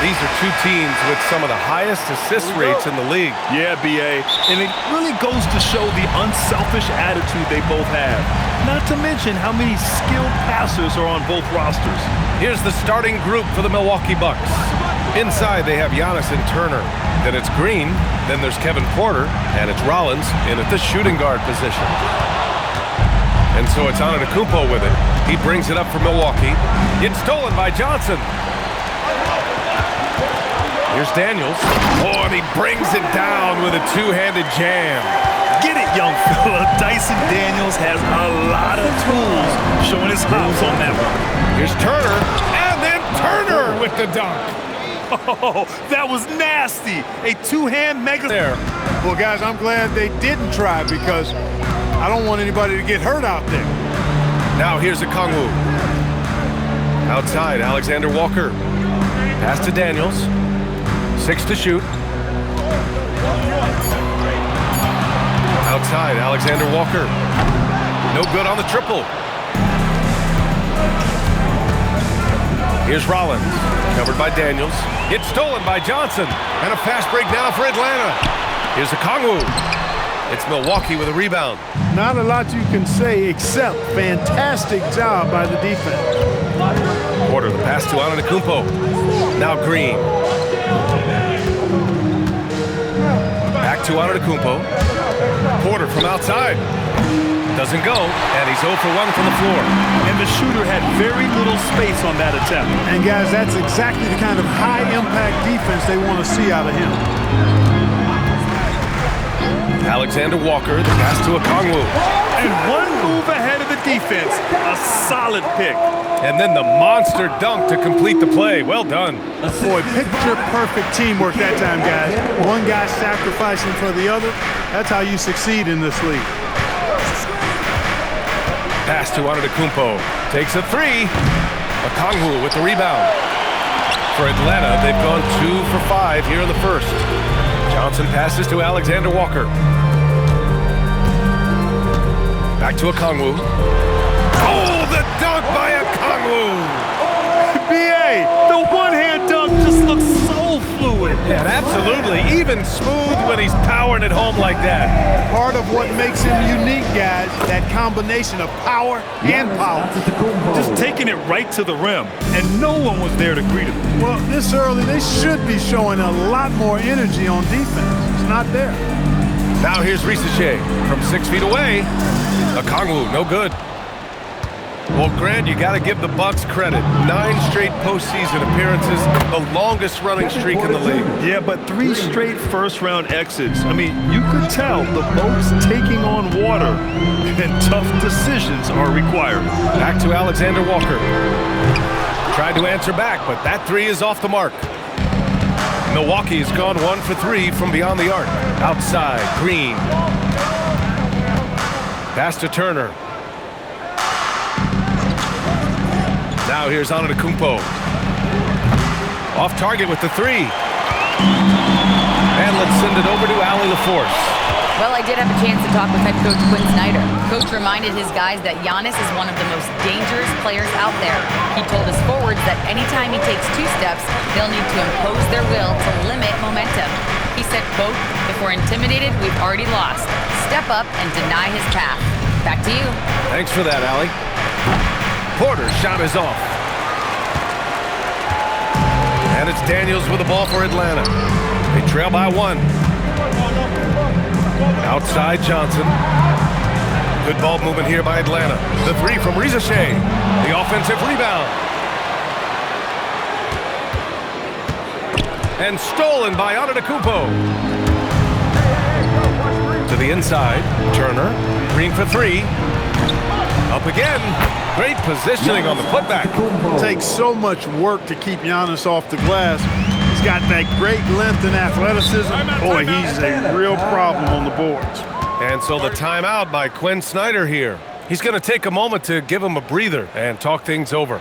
These are two teams with some of the highest assist rates in the league. Yeah, BA. And it really goes to show the unselfish attitude they both have. Not to mention how many skilled passers are on both rosters. Here's the starting group for the Milwaukee Bucks. Inside, they have Giannis and Turner. Then it's Green. Then there's Kevin Porter. And it's Rollins in at the shooting guard position. And so it's Antetokounmpo with it. He brings it up for Milwaukee. It's stolen by Johnson. Here's Daniels. Oh, and he brings it down with a two-handed jam. Get it, young fella. Dyson Daniels has a lot of tools showing his hops on that one. Here's Turner. And then Turner with the dunk. Oh, that was nasty. A two-hand mega there. Well, guys, I'm glad they didn't try because I don't want anybody to get hurt out there. Now here's a Kongwu. Outside, Alexander Walker. Pass to Daniels. 6 to shoot. Outside, Alexander Walker. No good on the triple. Here's Rollins. Covered by Daniels. It's stolen by Johnson. And a fast break now for Atlanta. Here's a Kongwu. It's Milwaukee with a rebound. Not a lot you can say except fantastic job by the defense. Porter, the pass to Antetokounmpo. Now Green. Back to Antetokounmpo. Porter from outside. Doesn't go, and he's 0 for 1 from the floor. And the shooter had very little space on that attempt. And guys, that's exactly the kind of high-impact defense they want to see out of him. Alexander Walker, the pass to a Kongwu. And one move ahead of the defense. A solid pick. And then the monster dunk to complete the play. Well done. Boy, picture-perfect teamwork that time, guys. One guy sacrificing for the other. That's how you succeed in this league. Pass to Antetokounmpo. Takes a three. A Kongwu with the rebound. For Atlanta, they've gone 2 for 5 here in the first. Johnson passes to Alexander Walker. Back to a Kongwu. Oh, the dunk by a Kongwu! BA, the one-hand dunk just looks so fluid. Yeah, absolutely. Even smooth when he's powering it home like that. Part of what makes him unique, guys, that combination of power and power. Just taking it right to the rim, and no one was there to greet him. Well, this early, they should be showing a lot more energy on defense. It's not there. Now here's Risache from 6 feet away. A Kongwu, no good. Well, Grant, you got to give the Bucks credit. 9 straight postseason appearances, the longest running streak in the league. Yeah, but 3 straight first-round exits. I mean, you could tell the boat's taking on water, and tough decisions are required. Back to Alexander Walker. Tried to answer back, but that 3 is off the mark. Milwaukee has gone 1 for 3 from beyond the arc. Outside, Green. Pass to Turner. Now here's Antetokounmpo. Off target with the 3. And let's send it over to Allie LaForce. Well, I did have a chance to talk with head coach Quinn Snyder. Coach reminded his guys that Giannis is one of the most dangerous players out there. He told his forwards that anytime he takes 2 steps, they'll need to impose their will to limit momentum. He said, quote, "If we're intimidated, we've already lost. Step up and deny his path." Back to you. Thanks for that, Allie. Porter's shot is off. And it's Daniels with the ball for Atlanta. They trail by 1. Outside Johnson. Good ball movement here by Atlanta. The three from Ricochet. The offensive rebound. And stolen by Antetokounmpo. To the inside. Turner. Green for three. Up again. Great positioning on the putback. It takes so much work to keep Giannis off the glass. He's got that great length and athleticism. Boy, he's a real problem on the boards. And so the timeout by Quinn Snyder here. He's going to take a moment to give him a breather and talk things over.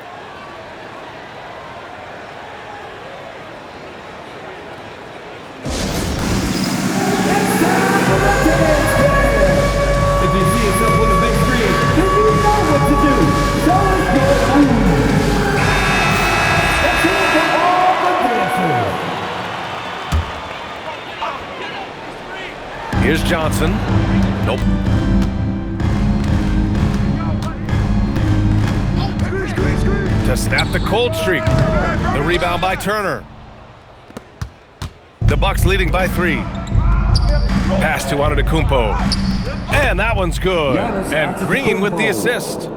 Here's Johnson. Nope. To snap the cold streak. The rebound by Turner. The Bucks leading by 3. Pass to Antetokounmpo. And that one's good. And Green with the assist.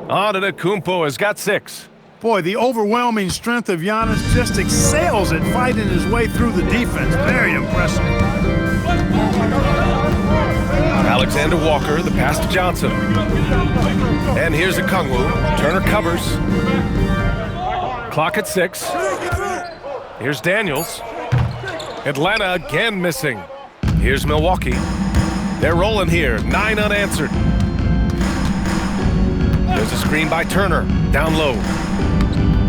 Antetokounmpo has got 6. Boy, the overwhelming strength of Giannis just excels at fighting his way through the defense. Very impressive. Alexander Walker, the pass to Johnson. And here's Okongwu. Turner covers. Clock at 6. Here's Daniels. Atlanta again missing. Here's Milwaukee. They're rolling here. 9 unanswered. There's a screen by Turner. Down low.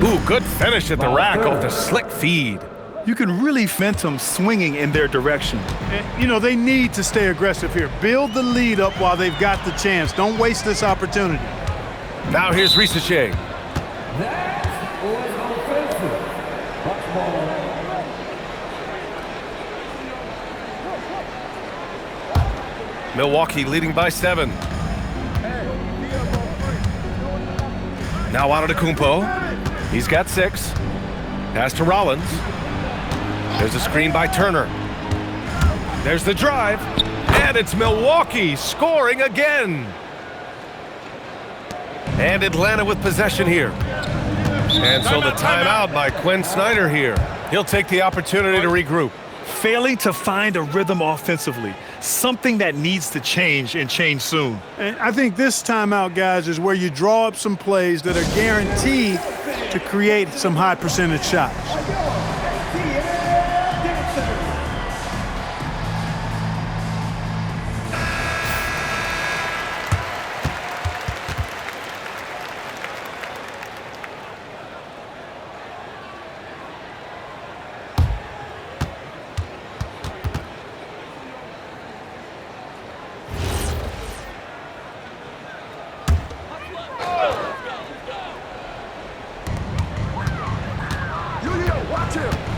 Ooh, good finish at the rack off the slick feed. You can really fence them swinging in their direction. And, you know, they need to stay aggressive here. Build the lead up while they've got the chance. Don't waste this opportunity. Now here's Ricochet. Milwaukee leading by 7. Now Antetokounmpo. He's got 6. Pass to Rollins. There's a screen by Turner. There's the drive. And it's Milwaukee scoring again. And Atlanta with possession here. And so the timeout by Quinn Snyder here. He'll take the opportunity to regroup. Failing to find a rhythm offensively. Something that needs to change and change soon. And I think this timeout, guys, is where you draw up some plays that are guaranteed to create some high percentage shots.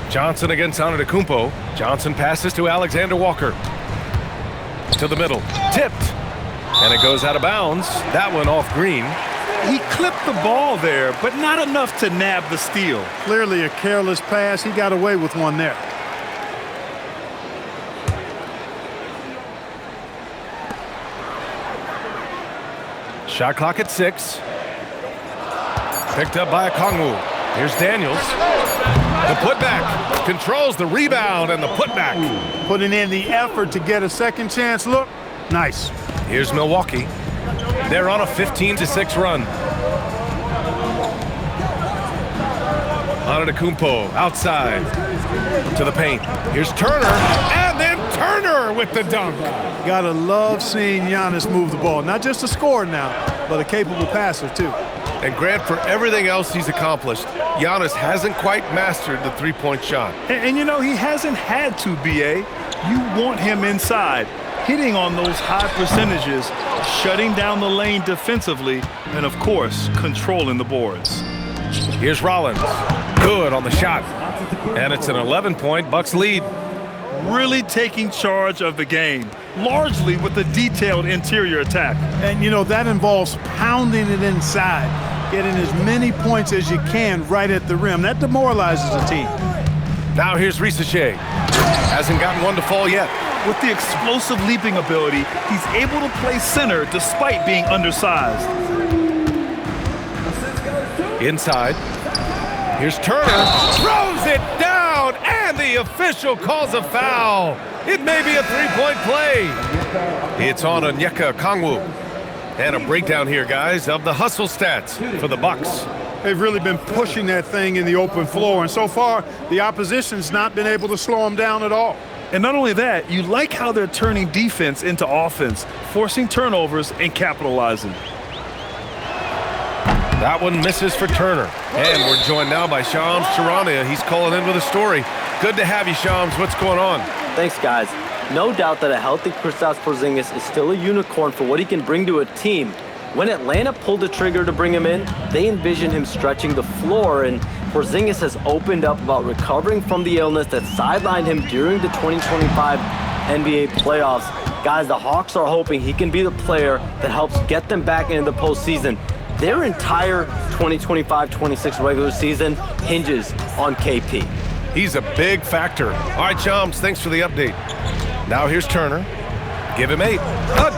Johnson against Antetokounmpo. Johnson passes to Alexander Walker. To the middle. Tipped. And it goes out of bounds. That one off Green. He clipped the ball there, but not enough to nab the steal. Clearly a careless pass. He got away with one there. Shot clock at 6. Picked up by Okongwu. Here's Daniels. The putback. Controls the rebound and the putback. Putting in the effort to get a second chance look. Nice. Here's Milwaukee. They're on a 15-6 run. Antetokounmpo outside to the paint. Here's Turner, and then Turner with the dunk. Gotta love seeing Giannis move the ball. Not just a scorer now, but a capable passer too. And Grant, for everything else he's accomplished, Giannis hasn't quite mastered the three-point shot. And you know, he hasn't had to, B.A. You want him inside, hitting on those high percentages, shutting down the lane defensively, and, of course, controlling the boards. Here's Rollins. Good on the shot. And it's an 11-point Bucks lead. Really taking charge of the game, largely with a detailed interior attack. And, you know, that involves pounding it inside, getting as many points as you can right at the rim. That demoralizes a team. Now here's Ricochet. Hasn't gotten one to fall yet. With the explosive leaping ability, he's able to play center despite being undersized. Inside. Here's Turner. Throws it down, and the official calls a foul. It may be a three-point play. It's on Onyeka Okongwu. And a breakdown here, guys, of the hustle stats for the Bucks. They've really been pushing that thing in the open floor, and so far, the opposition's not been able to slow them down at all. And not only that, you like how they're turning defense into offense, forcing turnovers and capitalizing. That one misses for Turner. And we're joined now by Shams Charania. He's calling in with a story. Good to have you, Shams. What's going on? Thanks, guys. No doubt that a healthy Kristaps Porzingis is still a unicorn for what he can bring to a team. When Atlanta pulled the trigger to bring him in, they envisioned him stretching the floor, and Porzingis has opened up about recovering from the illness that sidelined him during the 2025 NBA playoffs. Guys, the Hawks are hoping he can be the player that helps get them back into the postseason. Their entire 2025-26 regular season hinges on KP. He's a big factor. All right, Shams, thanks for the update. Now here's Turner. Give him 8.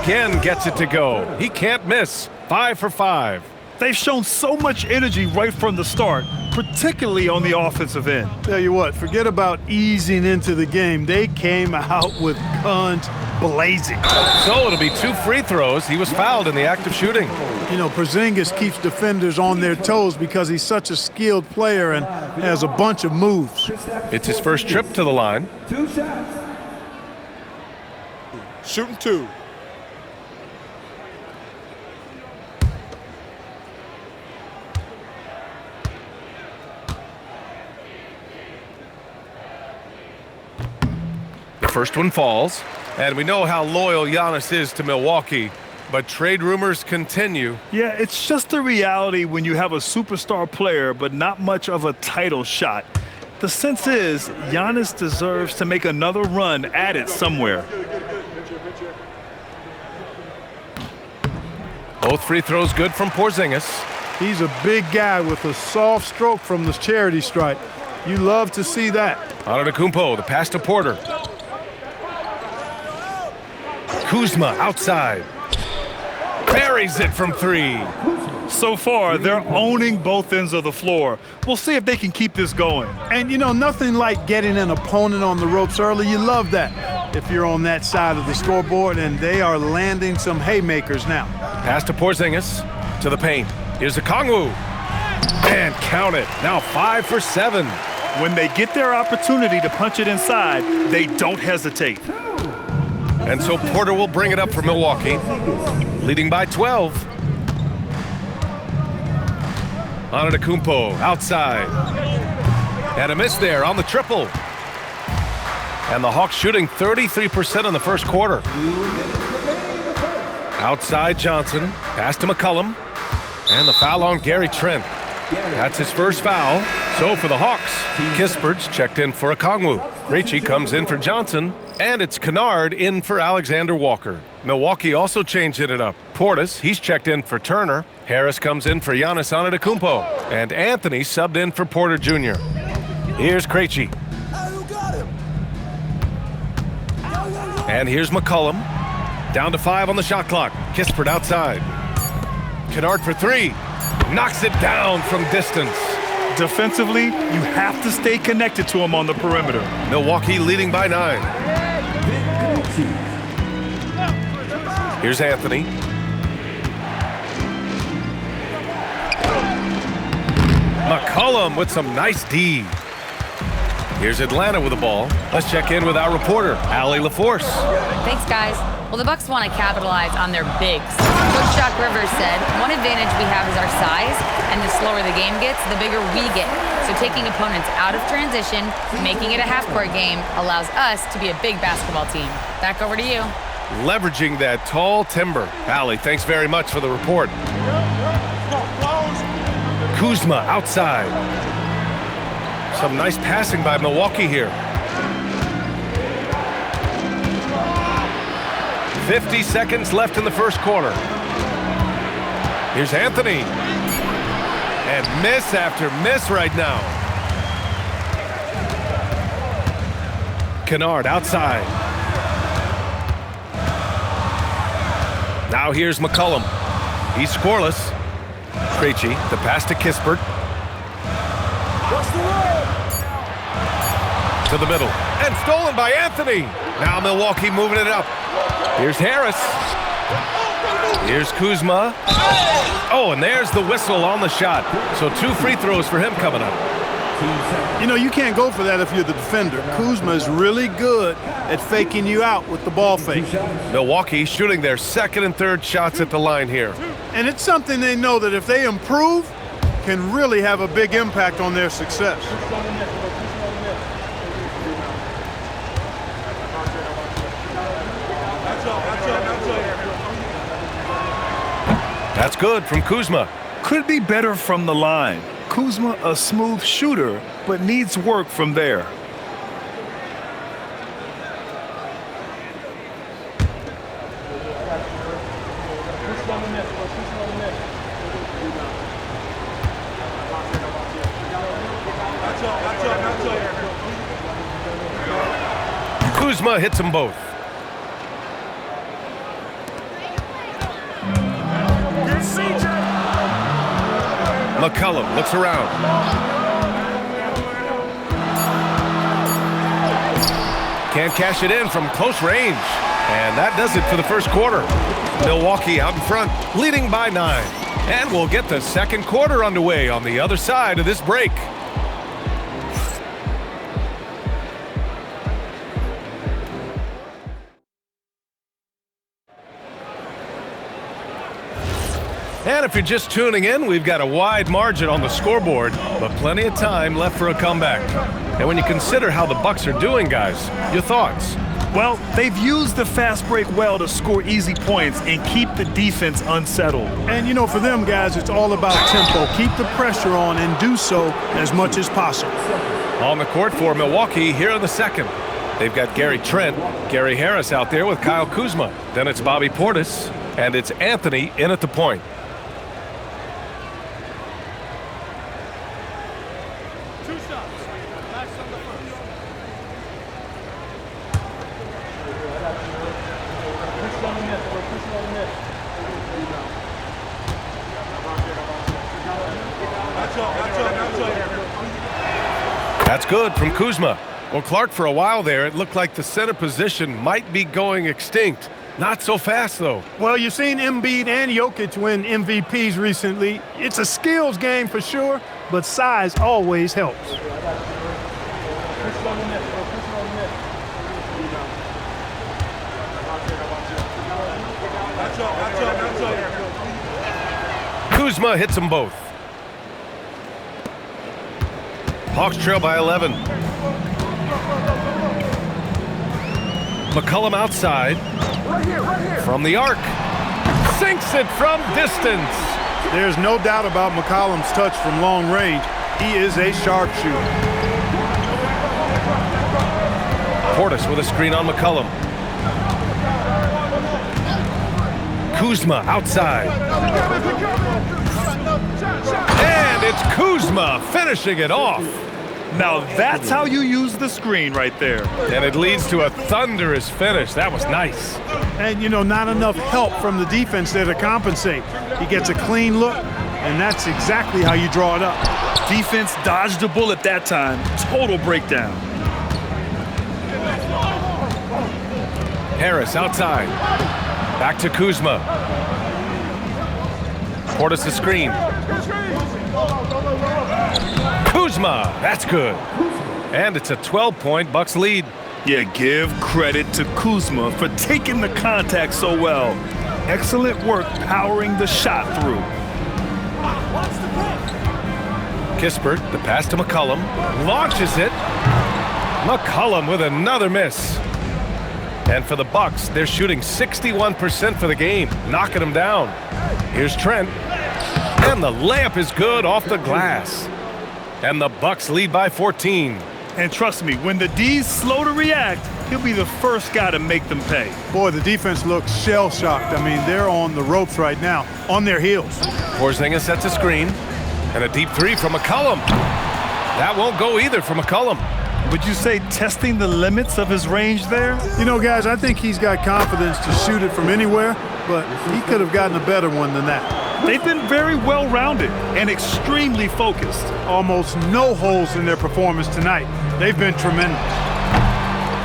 Again gets it to go. He can't miss. 5 for 5. They've shown so much energy right from the start, particularly on the offensive end. Tell you what, forget about easing into the game. They came out with guns blazing. So it'll be 2 free throws. He was fouled in the act of shooting. You know, Porzingis keeps defenders on their toes because he's such a skilled player and has a bunch of moves. It's his first trip to the line. 2 shots. Shooting 2. The first one falls. And we know how loyal Giannis is to Milwaukee, but trade rumors continue. Yeah, it's just the reality when you have a superstar player, but not much of a title shot. The sense is Giannis deserves to make another run at it somewhere. Both free throws good from Porzingis. He's a big guy with a soft stroke from the charity stripe. You love to see that. Antetokounmpo, the pass to Porter. Kuzma outside. Buries it from 3. So far, they're owning both ends of the floor. We'll see if they can keep this going. And, you know, nothing like getting an opponent on the ropes early. You love that if you're on that side of the scoreboard, and they are landing some haymakers now. Pass to Porzingis to the paint. Here's Okongwu. And count it. Now 5 for 7. When they get their opportunity to punch it inside, they don't hesitate. And so Porter will bring it up for Milwaukee, leading by 12. Antetokounmpo outside. And a miss there on the triple. And the Hawks shooting 33% in the first quarter. Outside Johnson, pass to McCollum. And the foul on Gary Trent. That's his first foul. So for the Hawks, Kispert's checked in for Okongwu. Krejci comes in for Johnson. And it's Kennard in for Alexander Walker. Milwaukee also changing it up. Portis, he's checked in for Turner. Harris comes in for Giannis Antetokounmpo. And Anthony subbed in for Porter Jr. Here's Krejci. And here's McCollum. Down to 5 on the shot clock. Kispert outside. Kennard for 3. Knocks it down from distance. Defensively, you have to stay connected to him on the perimeter. Milwaukee leading by 9. Here's Anthony. McCollum with some nice D. Here's Atlanta with the ball. Let's check in with our reporter, Allie LaForce. Thanks, guys. Well, the Bucks want to capitalize on their bigs. Coach Doc Rivers said, one advantage we have is our size, and the slower the game gets, the bigger we get. So taking opponents out of transition, making it a half-court game, allows us to be a big basketball team. Back over to you. Leveraging that tall timber. Allie, thanks very much for the report. Kuzma outside. Some nice passing by Milwaukee here. 50 seconds left in the first quarter. Here's Anthony. And miss after miss right now. Kennard outside. Now here's McCollum. He's scoreless. Krejci, the pass to Kispert. To the middle. And stolen by Anthony. Now Milwaukee moving it up. Here's Harris. Here's Kuzma. Oh, and there's the whistle on the shot. So 2 free throws for him coming up. You know, you can't go for that if you're the defender. Kuzma is really good at faking you out with the ball fake. Milwaukee shooting their second and third shots at the line here. And it's something they know that if they improve, can really have a big impact on their success. That's good from Kuzma. Could be better from the line. Kuzma, a smooth shooter, but needs work from there. Kuzma hits them both. McCollum looks around. Can't cash it in from close range. And that does it for the first quarter. Milwaukee out in front, leading by 9. And we'll get the second quarter underway on the other side of this break. And if you're just tuning in, we've got a wide margin on the scoreboard, but plenty of time left for a comeback. And when you consider how the Bucks are doing, guys, your thoughts? Well, they've used the fast break well to score easy points and keep the defense unsettled. And, you know, for them, guys, it's all about tempo. Keep the pressure on and do so as much as possible. On the court for Milwaukee here in the second. They've got Gary Trent, Gary Harris out there with Kyle Kuzma. Then it's Bobby Portis, and it's Anthony in at the point. That's good from Kuzma. Well, Clark, for a while there, it looked like the center position might be going extinct. Not so fast, though. Well, you've seen Embiid and Jokic win MVPs recently. It's a skills game for sure, but size always helps. Kuzma hits them both. Hawks trail by 11. McCollum outside. From the arc. Sinks it from distance. There's no doubt about McCollum's touch from long range. He is a sharpshooter. Portis with a screen on McCollum. Kuzma outside. And it's Kuzma finishing it off. Now that's how you use the screen right there. And it leads to a thunderous finish. That was nice. And, you know, not enough help from the defense there to compensate. He gets a clean look, and that's exactly how you draw it up. Defense dodged a bullet that time. Total breakdown. Harris outside. Back to Kuzma. Portis the screen. Kuzma, that's good. And it's a 12-point Bucks lead. Yeah, give credit to Kuzma for taking the contact so well. Excellent work powering the shot through. Kispert, the pass to McCollum, launches it. McCollum with another miss. And for the Bucks, they're shooting 61% for the game, knocking them down. Here's Trent. And the layup is good off the glass. And the Bucks lead by 14. And trust me, when the D's slow to react, he'll be the first guy to make them pay. Boy, the defense looks shell-shocked. I mean, they're on the ropes right now, on their heels. Porzingis sets a screen. And a deep three from McCollum. That won't go either for McCollum. Would you say testing the limits of his range there? You know, guys, I think he's got confidence to shoot it from anywhere, but he could have gotten a better one than that. They've been very well-rounded and extremely focused. Almost no holes in their performance tonight. They've been tremendous.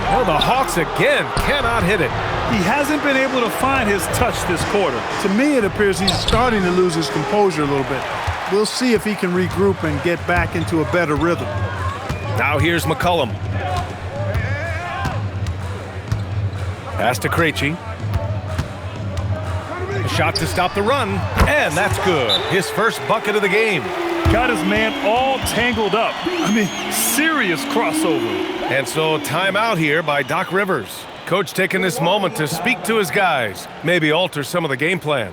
Well, the Hawks again cannot hit it. He hasn't been able to find his touch this quarter. To me, it appears he's starting to lose his composure a little bit. We'll see if he can regroup and get back into a better rhythm. Now here's McCollum. Pass to Krejci. A shot to stop the run, and that's good. His first bucket of the game. Got his man all tangled up. I mean, serious crossover. And so timeout here by Doc Rivers. Coach taking this moment to speak to his guys, maybe alter some of the game plan.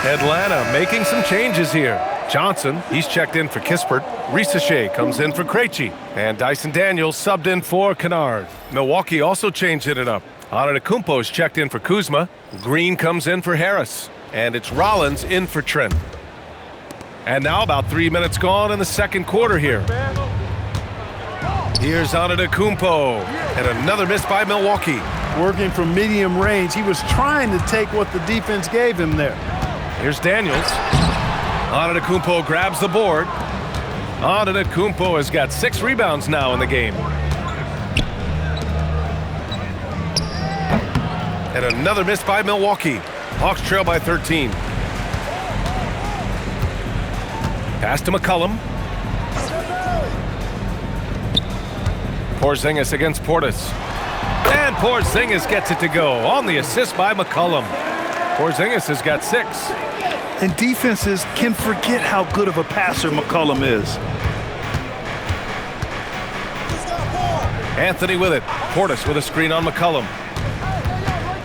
Atlanta making some changes here. Johnson, he's checked in for Kispert. Risache comes in for Krejci. And Dyson Daniels subbed in for Kennard. Milwaukee also changed it up. Antetokounmpo's checked in for Kuzma. Green comes in for Harris. And it's Rollins in for Trent. And now about 3 minutes gone in the second quarter here. Here's Antetokounmpo. And another miss by Milwaukee. Working from medium range, he was trying to take what the defense gave him there. Here's Daniels. Antetokounmpo grabs the board. Antetokounmpo has got 6 rebounds now in the game. And another miss by Milwaukee. Hawks trail by 13. Pass to McCollum. Porzingis against Portis. And Porzingis gets it to go on the assist by McCollum. Porzingis has got 6. And defenses can forget how good of a passer McCollum is. Anthony with it. Portis with a screen on McCollum.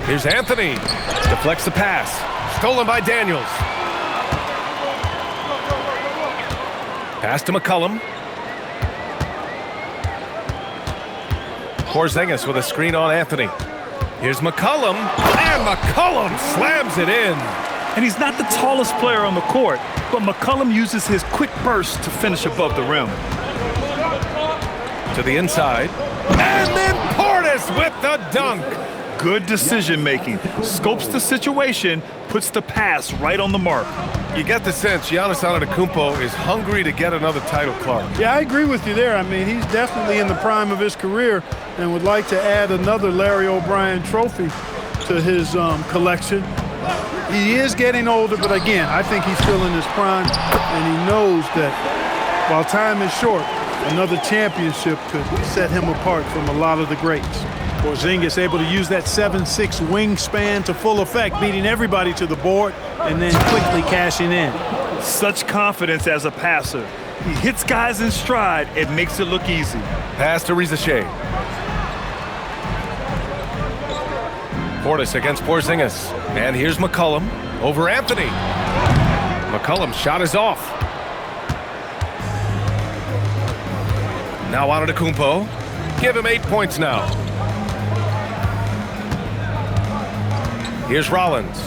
Here's Anthony. Deflects the pass. Stolen by Daniels. Pass to McCollum. Porzingis with a screen on Anthony. Here's McCollum. And McCollum slams it in. And he's not the tallest player on the court, but McCollum uses his quick burst to finish above the rim. To the inside. And then Portis with the dunk. Good decision-making. Scopes the situation, puts the pass right on the mark. You get the sense Giannis Antetokounmpo is hungry to get another title, Clark. Yeah, I agree with you there. I mean, he's definitely in the prime of his career and would like to add another Larry O'Brien trophy to his collection. He is getting older, but again, I think he's still in his prime, and he knows that while time is short, another championship could set him apart from a lot of the greats. Porzingis able to use that 7'6" wingspan to full effect, beating everybody to the board and then quickly cashing in. Such confidence as a passer. He hits guys in stride and makes it look easy. Pass to Risache. Portis against Porzingis. And here's McCollum over Anthony. McCollum's shot is off. Now Antetokounmpo. Give him 8 points now. Here's Rollins.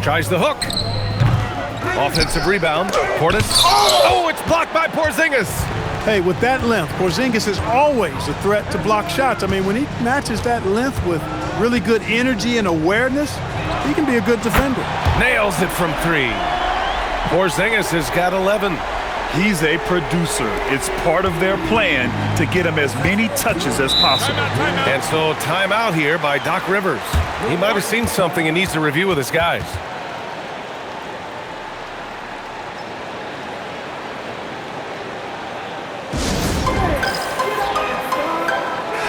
Tries the hook. Offensive rebound. Portis. Oh, it's blocked by Porzingis. Hey, with that length, Porzingis is always a threat to block shots. I mean, when he matches that length with really good energy and awareness, he can be a good defender. Nails it from 3. Porzingis has got 11. He's a producer. It's part of their plan to get him as many touches as possible. And so timeout here by Doc Rivers. He might have seen something and needs to review with his guys.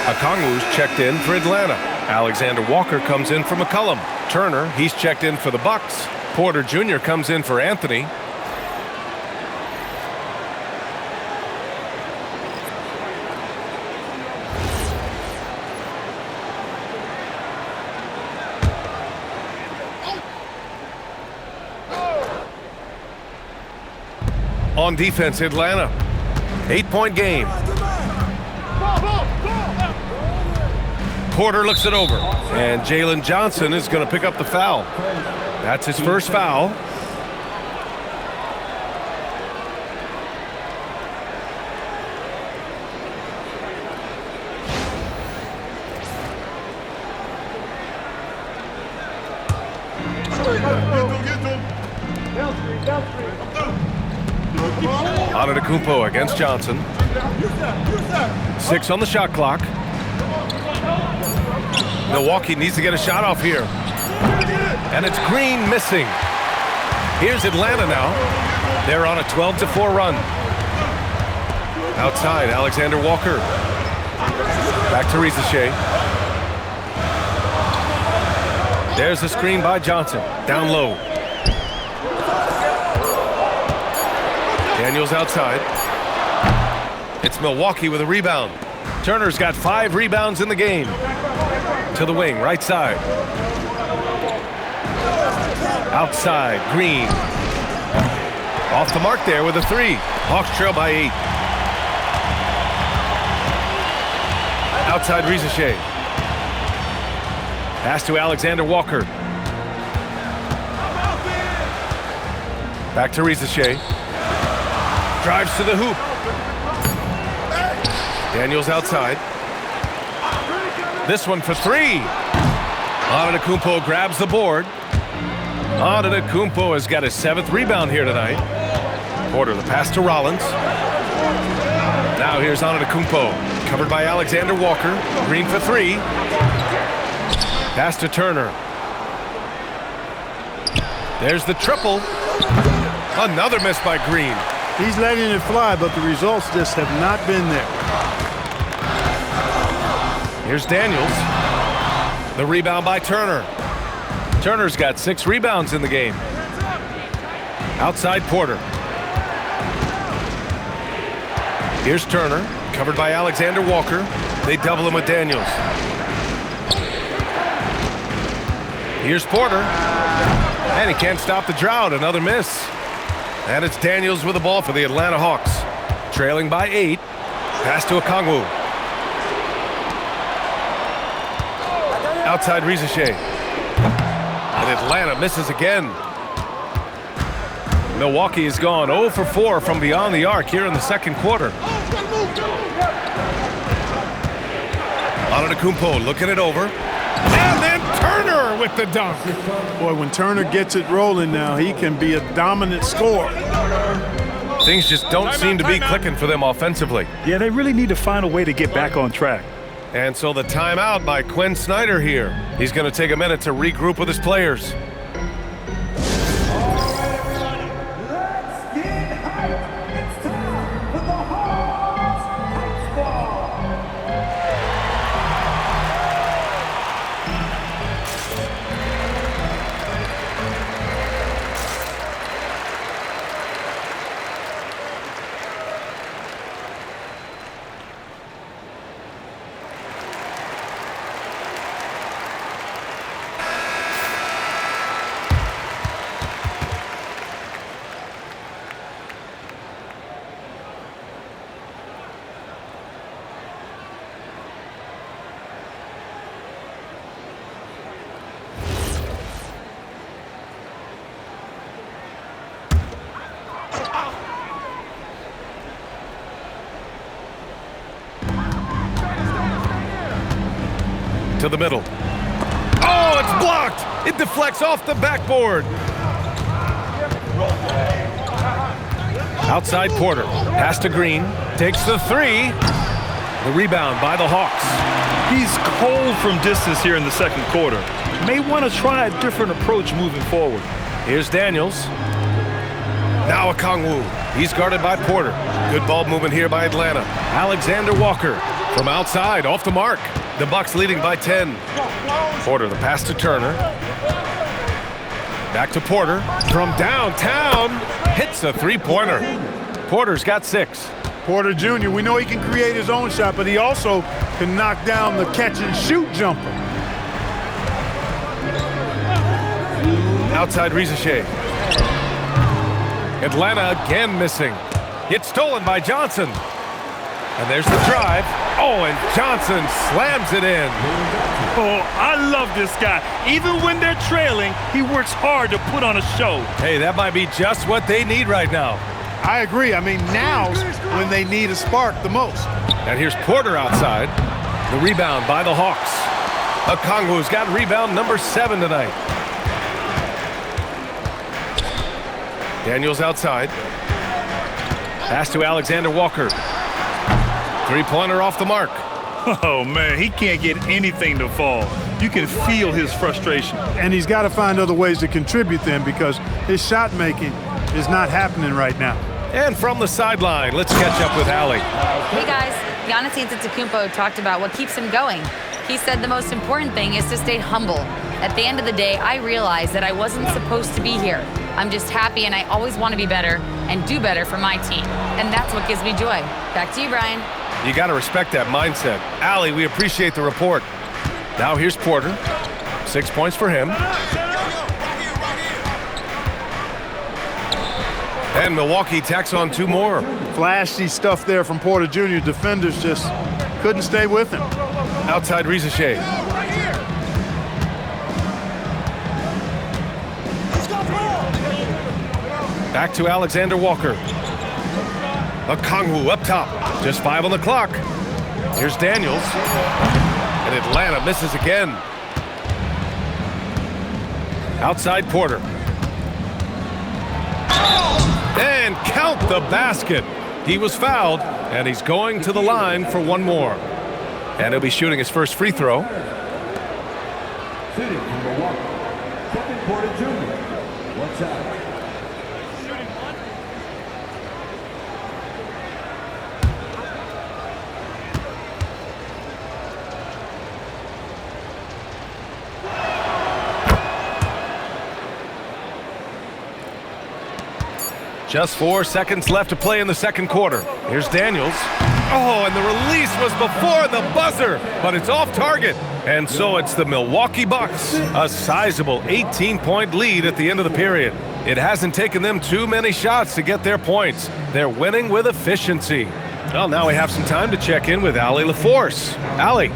Okongwu's checked in for Atlanta. Alexander Walker comes in for McCollum. Turner, he's checked in for the Bucks. Porter Jr. comes in for Anthony. On defense, Atlanta. 8-point game. Porter looks it over. And Jalen Johnson is going to pick up the foul. That's his first foul. Antetokounmpo against Johnson. 6 on the shot clock. Milwaukee needs to get a shot off here. And it's Green missing. Here's Atlanta now. They're on a 12-4 run. Outside, Alexander Walker. Back to Rizachet. There's the screen by Johnson. Down low. Daniels outside. It's Milwaukee with a rebound. Turner's got 5 rebounds in the game. To the wing, right side. Outside, Green. Off the mark there with a 3. Hawks trail by 8. Outside, Rizachet. Pass to Alexander Walker. Back to Rizachet. Drives to the hoop. Daniels outside. This one for 3. Antetokounmpo grabs the board. Antetokounmpo has got his 7th rebound here tonight. Porter, the pass to Rollins. Now here's Antetokounmpo, covered by Alexander Walker. Green for 3. Pass to Turner. There's the triple. Another miss by Green. He's letting it fly, but the results just have not been there. Here's Daniels. The rebound by Turner. Turner's got 6 rebounds in the game. Outside Porter. Here's Turner, covered by Alexander Walker. They double him with Daniels. Here's Porter. And he can't stop the drought. Another miss. And it's Daniels with the ball for the Atlanta Hawks. Trailing by 8. Pass to Okongwu. Outside Rizachet. And Atlanta misses again. Milwaukee has gone 0 for 4 from beyond the arc here in the second quarter. Antetokounmpo looking it over. And then Turner with the dunk. Boy, when Turner gets it rolling now, he can be a dominant scorer. Things just don't seem to be clicking for them offensively. Yeah, they really need to find a way to get back on track. And so the timeout by Quinn Snyder here. He's going to take a minute to regroup with his players. To the middle. Oh, it's blocked! It deflects off the backboard. Outside Porter. Pass to Green. Takes the 3. The rebound by the Hawks. He's cold from distance here in the second quarter. May want to try a different approach moving forward. Here's Daniels. Now Okongwu. He's guarded by Porter. Good ball movement here by Atlanta. Alexander Walker from outside, off the mark. The Bucks leading by 10. Porter, the pass to Turner. Back to Porter. From downtown, hits a three-pointer. Porter's got 6. Porter Jr., we know he can create his own shot, but he also can knock down the catch-and-shoot jumper. Outside Rizichet. Atlanta again missing. It's stolen by Johnson. And there's the drive. Oh, and Johnson slams it in. Oh, I love this guy. Even when they're trailing, he works hard to put on a show. Hey, that might be just what they need right now. I agree. I mean, now's when they need a spark the most. And here's Porter outside. The rebound by the Hawks. Okongwu's got rebound number 7 tonight. Daniels outside. Pass to Alexander Walker. Three-pointer off the mark. Oh, man, he can't get anything to fall. You can feel his frustration. And he's got to find other ways to contribute then, because his shot making is not happening right now. And from the sideline, let's catch up with Allie. Hey guys, Giannis Antetokounmpo talked about what keeps him going. He said the most important thing is to stay humble. At the end of the day, I realized that I wasn't supposed to be here. I'm just happy, and I always want to be better and do better for my team. And that's what gives me joy. Back to you, Brian. You got to respect that mindset. Allie, we appreciate the report. Now here's Porter. 6 points for him. And Milwaukee tacks on 2 more. Flashy stuff there from Porter Jr. Defenders just couldn't stay with him. Outside Rizichet. Back to Alexander Walker. Okongwu up top. Just 5 on the clock. Here's Daniels. And Atlanta misses again. Outside Porter. And count the basket. He was fouled, and he's going to the line for 1 more. And he'll be shooting his first free throw. Shooting from Milwaukee. Second Porter Jr. What's up? Just 4 seconds left to play in the second quarter. Here's Daniels. Oh, and the release was before the buzzer, but it's off target. And so it's the Milwaukee Bucks, a sizable 18-point lead at the end of the period. It hasn't taken them too many shots to get their points. They're winning with efficiency. Well, now we have some time to check in with Allie LaForce. Allie.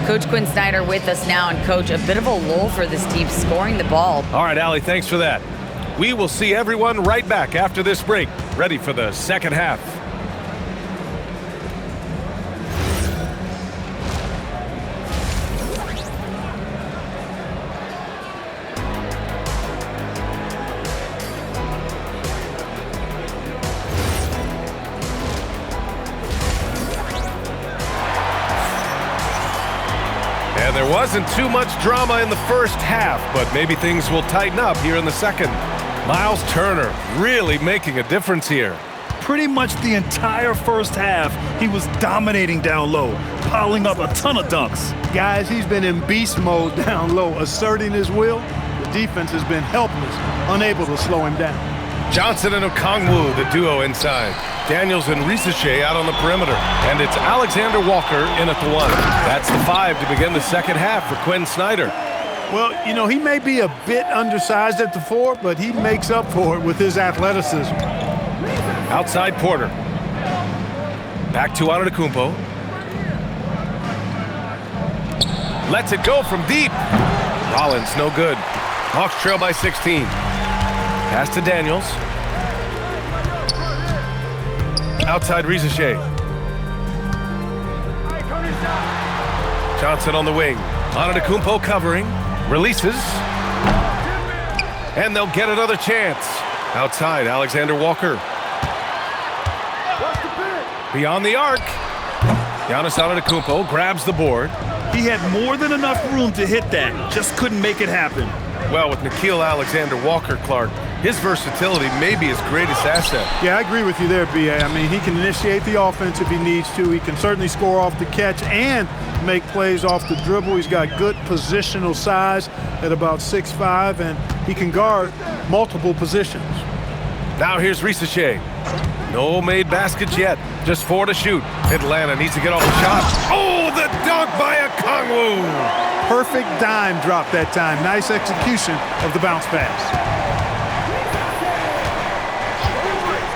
Coach Quinn Snyder with us now, and Coach, a bit of a lull for this team scoring the ball. All right, Allie, thanks for that. We will see everyone right back after this break, ready for the second half. And there wasn't too much drama in the first half, but maybe things will tighten up here in the second. Miles Turner really making a difference here. Pretty much the entire first half, he was dominating down low, piling up a ton of dunks. Guys, he's been in beast mode down low, asserting his will. The defense has been helpless, unable to slow him down. Johnson and Okongwu, the duo inside. Daniels and Rizichet out on the perimeter. And it's Alexander Walker in at the 1. That's the 5 to begin the second half for Quinn Snyder. Well, you know, he may be a bit undersized at the 4, but he makes up for it with his athleticism. Outside Porter. Back to Antetokounmpo. Lets it go from deep. Rollins, no good. Hawks trail by 16. Pass to Daniels. Outside Rizichet. Johnson on the wing. Antetokounmpo covering. Releases. And they'll get another chance. Outside, Alexander Walker. Beyond the arc. Giannis Antetokounmpo grabs the board. He had more than enough room to hit that, just couldn't make it happen. Well, with Nickeil Alexander Walker, Clark, his versatility may be his greatest asset. Yeah, I agree with you there, B.A. I mean, he can initiate the offense if he needs to. He can certainly score off the catch and make plays off the dribble. He's got good positional size at about 6'5", and he can guard multiple positions. Now here's Risache. No made baskets yet. Just 4 to shoot. Atlanta needs to get off the shot. Oh, the dunk by Okongwu. Perfect dime drop that time. Nice execution of the bounce pass.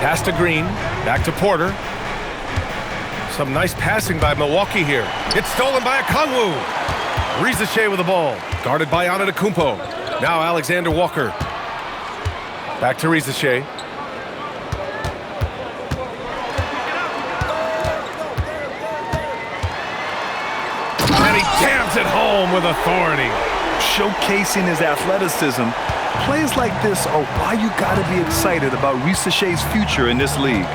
Pass to Green. Back to Porter. Some nice passing by Milwaukee here. It's stolen by Okongwu. Risache with the ball. Guarded by Antetokounmpo. Now Alexander Walker. Back to Risache. And he jams it home with authority. Showcasing his athleticism, plays like this are why you gotta be excited about Risache's future in this league.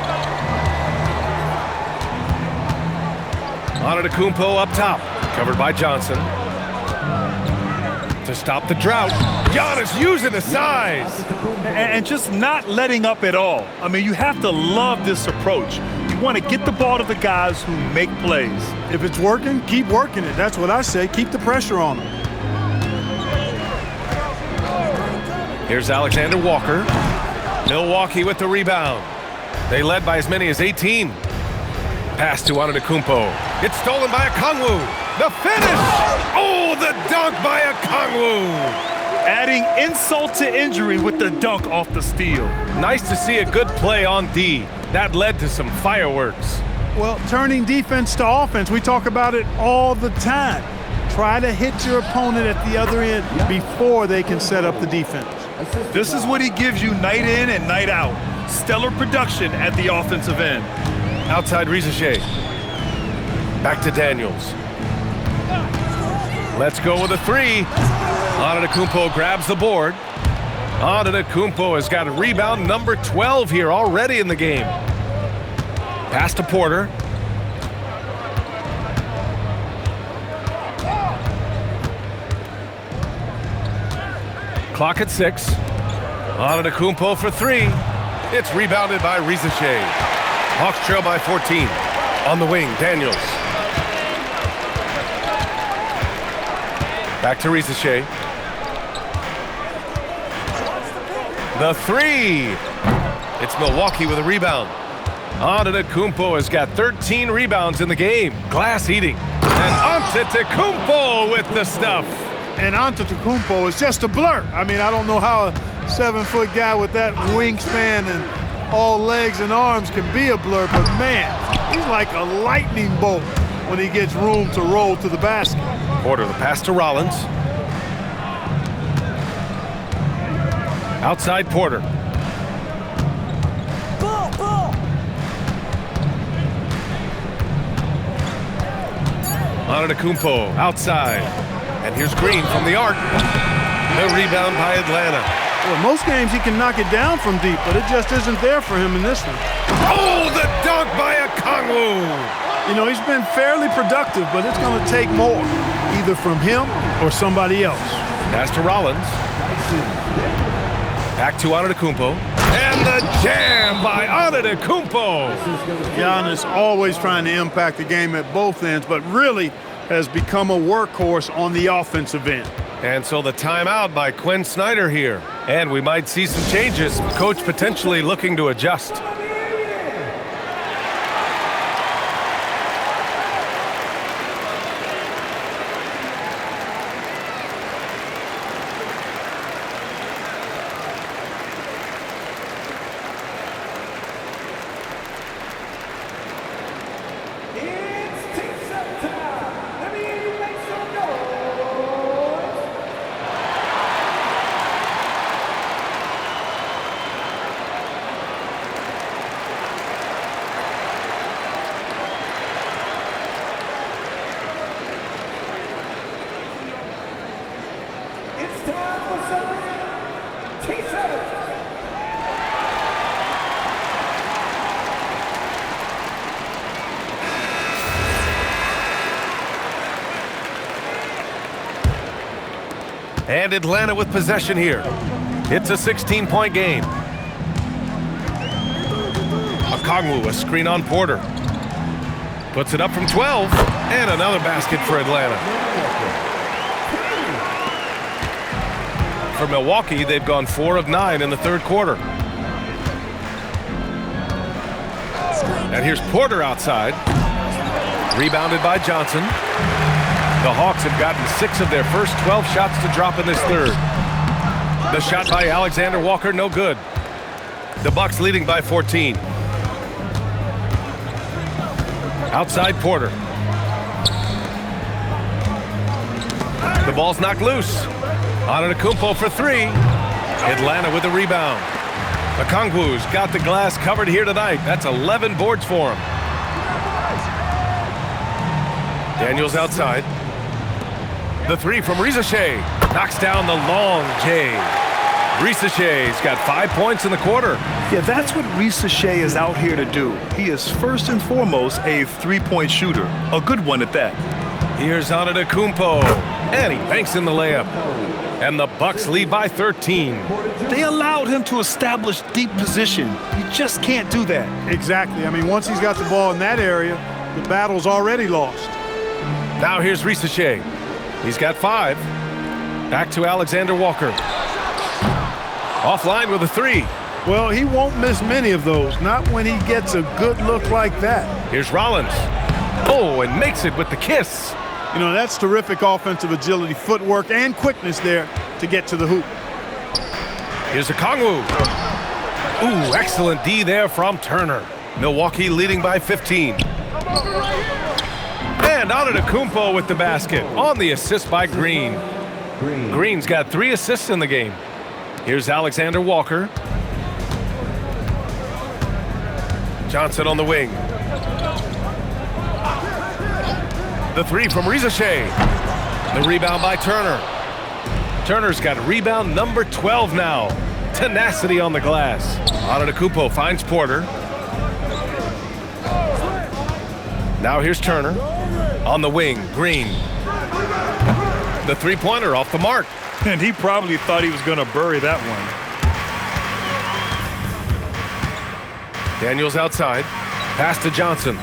Antetokounmpo up top, covered by Johnson. To stop the drought, Giannis using the size. And just not letting up at all. I mean, you have to love this approach. You want to get the ball to the guys who make plays. If it's working, keep working it. That's what I say. Keep the pressure on them. Here's Alexander Walker. Milwaukee with the rebound. They led by as many as 18. Pass to Antetokounmpo. It's stolen by Okongwu. The finish! Oh, the dunk by Okongwu! Adding insult to injury with the dunk off the steal. Nice to see a good play on D. That led to some fireworks. Well, turning defense to offense, we talk about it all the time. Try to hit your opponent at the other end before they can set up the defense. This is what he gives you night in and night out. Stellar production at the offensive end. Outside Risache. Back to Daniels. Let's go with a 3. Antetokounmpo grabs the board. Antetokounmpo has got a rebound number 12 here already in the game. Pass to Porter. Clock at 6. Antetokounmpo for 3. It's rebounded by Risache. Hawks trail by 14. On the wing, Daniels. Back to Risache. The 3. It's Milwaukee with a rebound. Antetokounmpo has got 13 rebounds in the game. Glass eating. And Antetokounmpo with the stuff. And Antetokounmpo is just a blur. I mean, I don't know how a 7-foot guy with that wingspan and all legs and arms can be a blur, but man, he's like a lightning bolt when he gets room to roll to the basket. Porter, the pass to Rollins. Outside Porter. Antetokounmpo outside. And here's Green from the arc. The rebound by Atlanta. Well, most games he can knock it down from deep, but it just isn't there for him in this one. Oh, the dunk by Okongwu! You know, he's been fairly productive, but it's going to take more, either from him or somebody else. Pass to Rollins. Back to Antetokounmpo. And the jam by Antetokounmpo! Giannis always trying to impact the game at both ends, but really has become a workhorse on the offensive end. And so the timeout by Quinn Snyder here. And we might see some changes. Coach potentially looking to adjust. And Atlanta with possession here. It's a 16-point game. Okongwu, a screen on Porter. Puts it up from 12. And another basket for Atlanta. for Milwaukee, they've gone 4 of 9 in the third quarter. And here's Porter outside. Rebounded by Johnson. The Hawks have gotten 6 of their first 12 shots to drop in this third. The shot by Alexander Walker, no good. The Bucks leading by 14. Outside Porter. The ball's knocked loose. Antetokounmpo for 3. Atlanta with the rebound. Okongwu's got the glass covered here tonight. That's 11 boards for him. Daniels outside. The 3 from Risache. Knocks down the long J. Risache's got 5 points in the quarter. Yeah, that's what Risache is out here to do. He is first and foremost a three-point shooter. A good one at that. Here's Antetokounmpo. And he banks in the layup. And the Bucks lead by 13. They allowed him to establish deep position. You just can't do that. Exactly. I mean, once he's got the ball in that area, the battle's already lost. Now here's Risache. He's got 5. Back to Alexander Walker. Offline with a 3. Well, he won't miss many of those, not when he gets a good look like that. Here's Rollins. Oh, and makes it with the kiss. You know, that's terrific offensive agility, footwork, and quickness there to get to the hoop. Here's Okongwu. Ooh, excellent D there from Turner. Milwaukee leading by 15. And Antetokounmpo with the basket on the assist by Green. Green's got 3 assists in the game. Here's Alexander Walker. Johnson on the wing. The 3 from Risache. The rebound by Turner. Turner's got rebound number 12 now. Tenacity on the glass. Antetokounmpo finds Porter. Now here's Turner. On the wing, Green. The three-pointer off the mark. And he probably thought he was going to bury that one. Daniels outside. Pass to Johnson.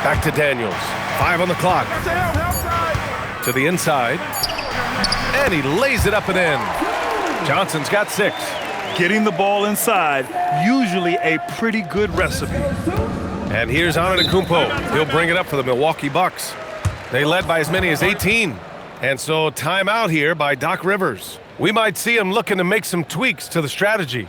Back to Daniels. 5 on the clock. To the inside. And he lays it up and in. Johnson's got 6. Getting the ball inside, usually a pretty good recipe. And here's Antetokounmpo. He'll bring it up for the Milwaukee Bucks. They led by as many as 18. And so timeout here by Doc Rivers. We might see him looking to make some tweaks to the strategy.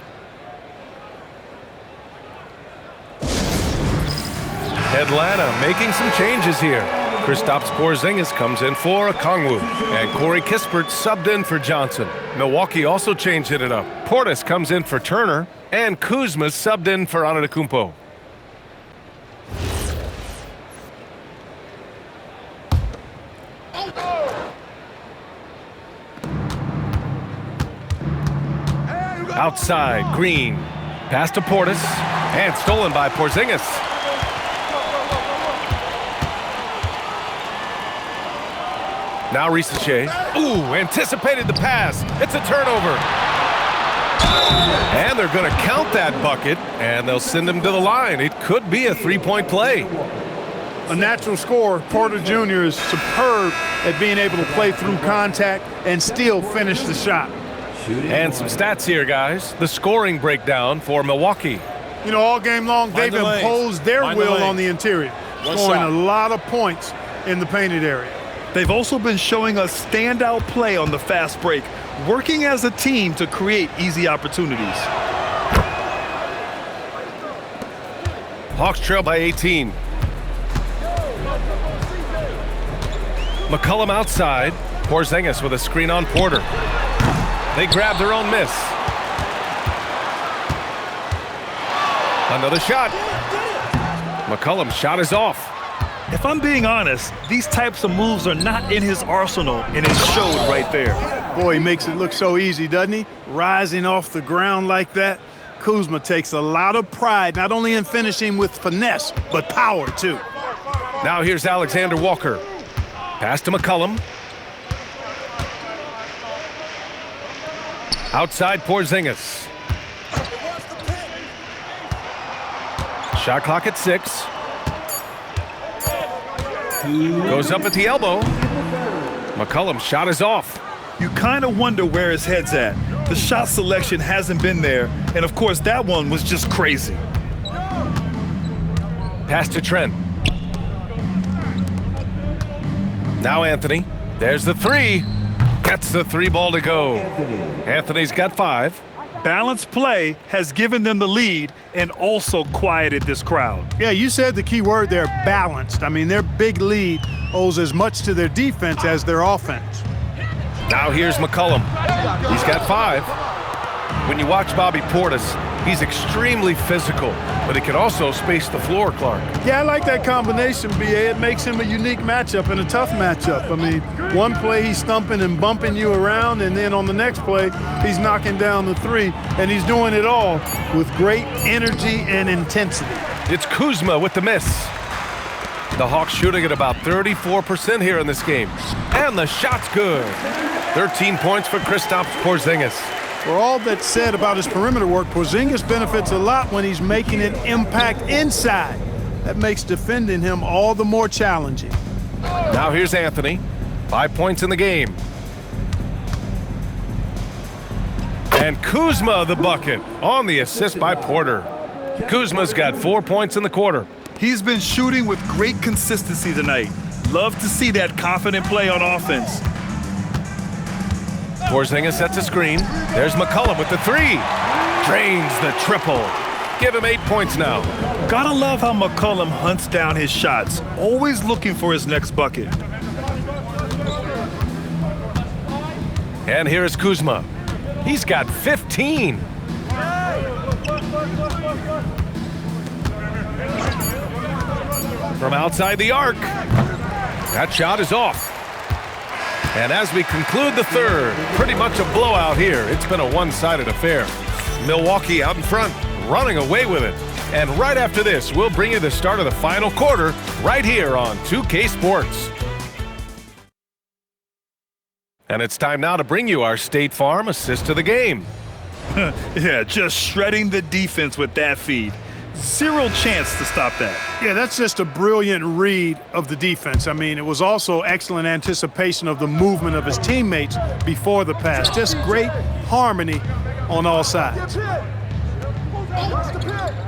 Atlanta making some changes here. Kristaps Porzingis comes in for Okongwu. And Corey Kispert subbed in for Johnson. Milwaukee also changed it up. Portis comes in for Turner. And Kuzma subbed in for Antetokounmpo. Outside, Green. Pass to Portis. And stolen by Porzingis. Now Risache. Ooh, anticipated the pass. It's a turnover. And they're going to count that bucket, and they'll send him to the line. It could be a three-point play. A natural scorer, Porter Jr. is superb at being able to play through contact and still finish the shot. And some stats here, guys. The scoring breakdown for Milwaukee. You know, all game long, they've imposed their will on the interior, scoring a lot of points in the painted area. They've also been showing us standout play on the fast break, working as a team to create easy opportunities. Hawks trail by 18. McCollum outside. Porzingis with a screen on Porter. They grab their own miss. Another shot. McCollum's shot is off. If I'm being honest, these types of moves are not in his arsenal, and it showed right there. Boy, he makes it look so easy, doesn't he? Rising off the ground like that. Kuzma takes a lot of pride, not only in finishing with finesse, but power, too. Now here's Alexander Walker. Pass to McCollum. Outside Porzingis. Shot clock at 6. Goes up at the elbow. McCollum's shot is off. You kind of wonder where his head's at. The shot selection hasn't been there, and of course that one was just crazy. Pass to Trent. Now Anthony. There's the three. Gets the three ball to go. Anthony's got 5. Balanced play has given them the lead and also quieted this crowd. Yeah, you said the key word there, balanced. I mean, their big lead owes as much to their defense as their offense. Now here's McCollum. He's got 5. When you watch Bobby Portis, he's extremely physical, but he can also space the floor, Clark. Yeah, I like that combination, B.A. It makes him a unique matchup and a tough matchup. I mean, one play he's stumping and bumping you around, and then on the next play, he's knocking down the 3, and he's doing it all with great energy and intensity. It's Kuzma with the miss. The Hawks shooting at about 34% here in this game. And the shot's good. 13 points for Kristaps Porzingis. For all that's said about his perimeter work, Porzingis benefits a lot when he's making an impact inside. That makes defending him all the more challenging. Now here's Anthony. 5 points in the game. And Kuzma the bucket on the assist by Porter. Kuzma's got 4 points in the quarter. He's been shooting with great consistency tonight. Love to see that confident play on offense. Porzingis sets a screen. There's McCollum with the 3. Drains the triple. Give him 8 points now. Gotta love how McCollum hunts down his shots, always looking for his next bucket. And here is Kuzma. He's got 15. From outside the arc. That shot is off. And as we conclude the third, pretty much a blowout here. It's been a one-sided affair. Milwaukee out in front, running away with it. And right after this, we'll bring you the start of the final quarter right here on 2K Sports. And it's time now to bring you our State Farm assist of the game. Yeah, just shredding the defense with that feed. Zero chance to stop that. Yeah, that's just a brilliant read of the defense. I mean, it was also excellent anticipation of the movement of his teammates before the pass. Just great harmony on all sides.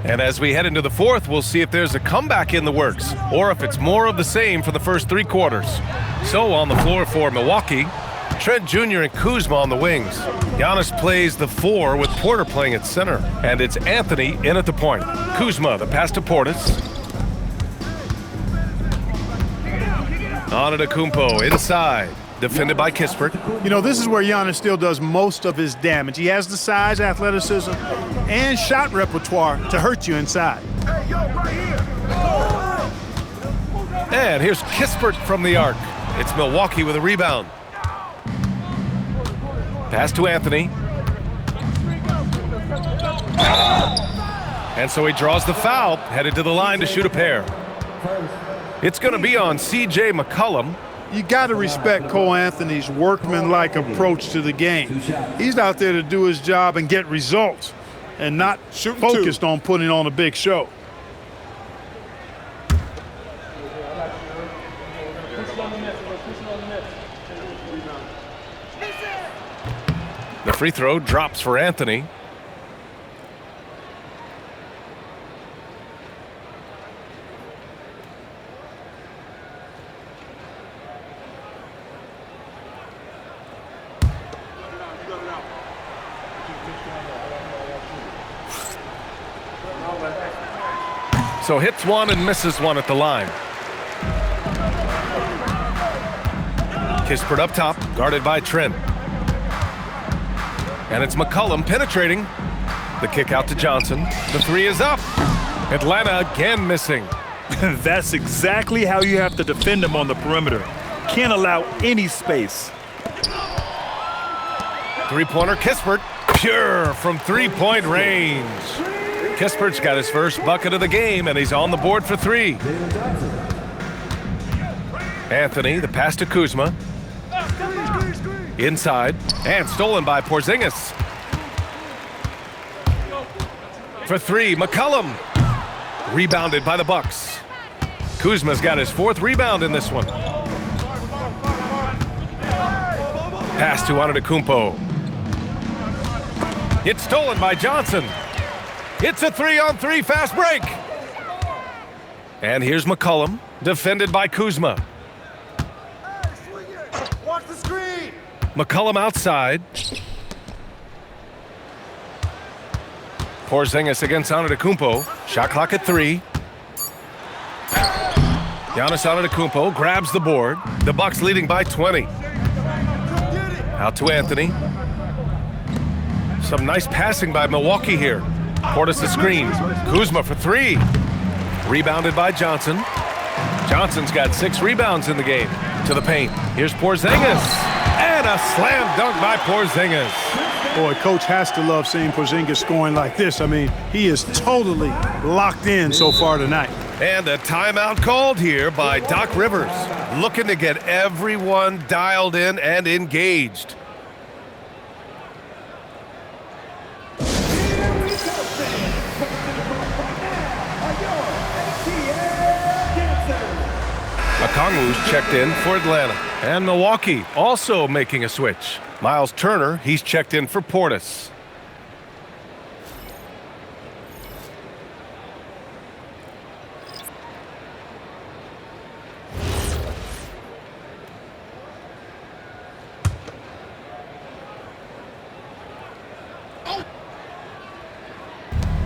And as we head into the fourth, we'll see if there's a comeback in the works or if it's more of the same for the first 3 quarters. So on the floor for Milwaukee, Trent Jr. and Kuzma on the wings. Giannis plays the 4 with Porter playing at center. And it's Anthony in at the point. Kuzma, the pass to Portis. Antetokounmpo inside. Defended by Kispert. You know, this is where Giannis still does most of his damage. He has the size, athleticism, and shot repertoire to hurt you inside. And here's Kispert from the arc. It's Milwaukee with a rebound. Pass to Anthony. And so he draws the foul, headed to the line to shoot a pair. It's going to be on C.J. McCollum. You got to respect Cole Anthony's workmanlike approach to the game. He's out there to do his job and get results and not focused on putting on a big show. The free throw drops for Anthony. So hits one and misses one at the line. Kispert up top, guarded by Trent. And it's McCollum penetrating. The kick out to Johnson. The 3 is up. Atlanta again missing. That's exactly how you have to defend him on the perimeter. Can't allow any space. 3-pointer Kispert. Pure from 3-point range. Kispert's got his first bucket of the game, and he's on the board for 3. Anthony, the pass to Kuzma. Inside, and stolen by Porzingis. For 3, McCollum. Rebounded by the Bucks. Kuzma's got his 4th rebound in this one. Pass to Antetokounmpo. It's stolen by Johnson. It's a 3-on-3 fast break. And here's McCollum, defended by Kuzma. Watch the screen. McCollum outside. Porzingis against Antetokounmpo. Shot clock at 3. Giannis Antetokounmpo grabs the board. The Bucks leading by 20. Out to Anthony. Some nice passing by Milwaukee here. Portis the screen. Kuzma for 3. Rebounded by Johnson. Johnson's got 6 rebounds in the game. To the paint. Here's Porzingis. And a slam dunk by Porzingis. Boy, coach has to love seeing Porzingis scoring like this. I mean, he is totally locked in so far tonight. And a timeout called here by Doc Rivers, looking to get everyone dialed in and engaged. Okongwu's checked in for Atlanta. And Milwaukee also making a switch. Miles Turner, he's checked in for Portis.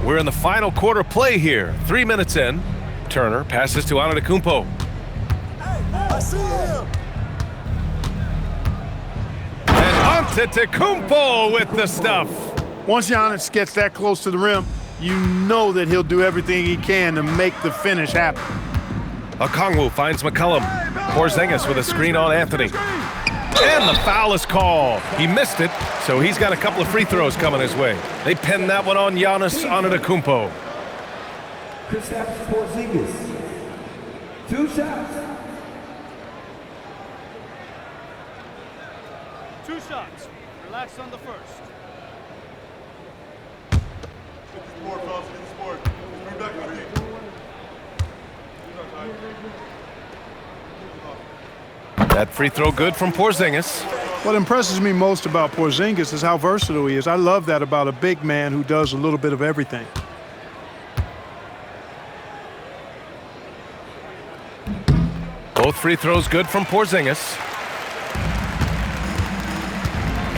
We're in the final quarter play here. 3 minutes in. Turner passes to Antetokounmpo. I see him. And Antetokounmpo with the stuff. Once Giannis gets that close to the rim, you know that he'll do everything he can to make the finish happen. Okongwu finds McCollum. Porzingis with a screen on Anthony. And the foul is called. He missed it, so he's got a couple of free throws coming his way. They pinned that one on Giannis Antetokounmpo. Kristaps Porzingis. 2 shots. 2 shots. Relax on the first. Get this board, fellas. Get this board. Bring back my team. That free throw good from Porzingis. What impresses me most about Porzingis is how versatile he is. I love that about a big man who does a little bit of everything. Both free throws good from Porzingis.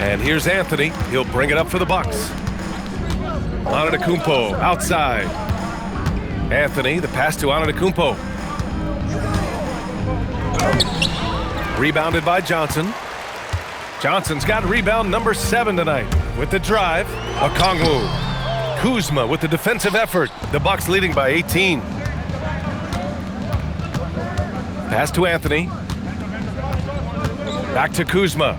And here's Anthony. He'll bring it up for the Bucks. Antetokounmpo outside. Anthony, the pass to Antetokounmpo. Rebounded by Johnson. Johnson's got rebound number 7 tonight. With the drive, Okongwu. Kuzma with the defensive effort. The Bucks leading by 18. Pass to Anthony. Back to Kuzma.